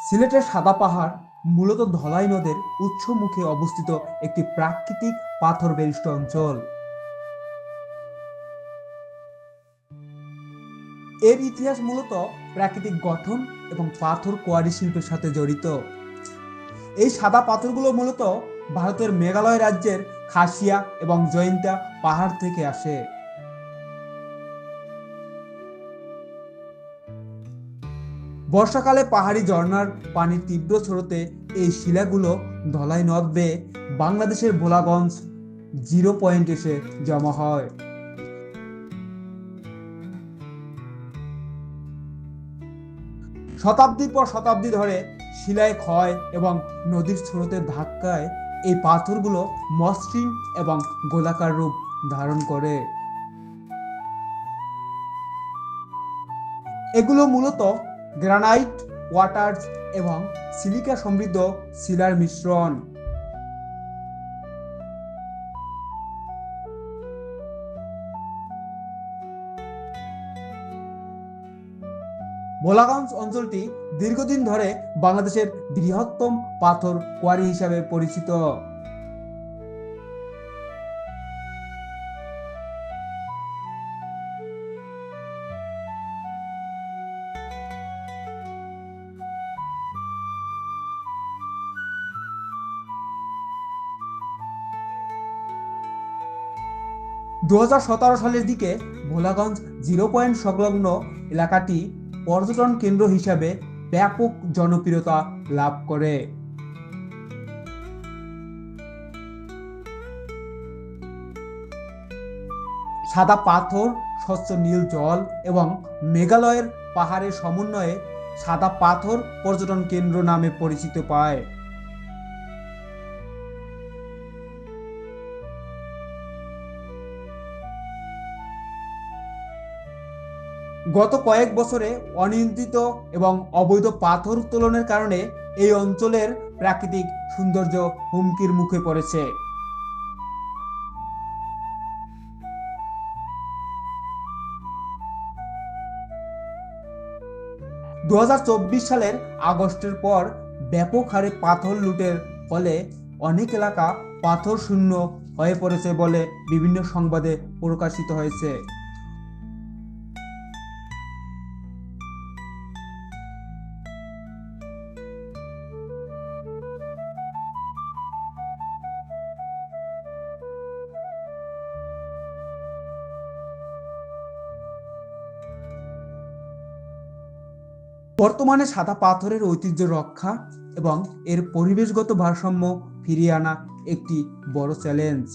সিলেটের সাদা পাহাড় মূলত ধলাই নদের উৎস মুখে অবস্থিত একটি প্রাকৃতিক পাথর বেষ্টিত অঞ্চল। এর ইতিহাস মূলত প্রাকৃতিক গঠন এবং পাথর কোয়ারি শিল্পের সাথে জড়িত। এই সাদা পাথরগুলো মূলত ভারতের মেঘালয় রাজ্যের খাসিয়া এবং জয়ন্তিয়া পাহাড় থেকে আসে। বর্ষাকালে পাহাড়ি ঝর্ণার পানির তীব্র স্রোতে এই শিলাগুলো ধলাই নদ বেয়ে বাংলাদেশের ভোলাগঞ্জ জিরো পয়েন্ট এসে জমা হয়। শতাব্দীর পর শতাব্দী ধরে শিলায় ক্ষয় এবং নদীর স্রোতের ধাক্কায় এই পাথরগুলো মসৃণ এবং গোলাকার রূপ ধারণ করে। এগুলো মূলত গ্রানাইট, ওয়াটার্স এবং সিলিকা সমৃদ্ধ শিলার মিশ্রণ। ভোলাগঞ্জ অঞ্চলটি দীর্ঘদিন ধরে বাংলাদেশের বৃহত্তম পাথর কোয়ারি হিসাবে পরিচিত। দু সালের দিকে ভোলাগঞ্জ জিরো পয়েন্ট সংলগ্ন এলাকাটি পর্যটন কেন্দ্র হিসাবে ব্যাপক জনপ্রিয়তা লাভ করে। সাদা পাথর, স্বচ্ছ নীল জল এবং মেঘালয়ের পাহাড়ের সমন্বয়ে সাদা পাথর পর্যটন কেন্দ্র নামে পরিচিত পায়। গত কয়েক বছরে অনিয়ন্ত্রিত এবং অবৈধ পাথর উত্তোলনের কারণে এই অঞ্চলের প্রাকৃতিক সৌন্দর্য হুমকির মুখে পড়েছে। 2024 সালের আগস্টের পর ব্যাপক হারে পাথর লুটের ফলে অনেক এলাকা পাথর শূন্য হয়ে পড়েছে বলে বিভিন্ন সংবাদে প্রকাশিত হয়েছে। বর্তমানে সাদা পাথরের ঐতিহ্য রক্ষা এবং এর পরিবেশগত ভারসাম্য ফিরিয়ে আনা একটি বড় চ্যালেঞ্জ।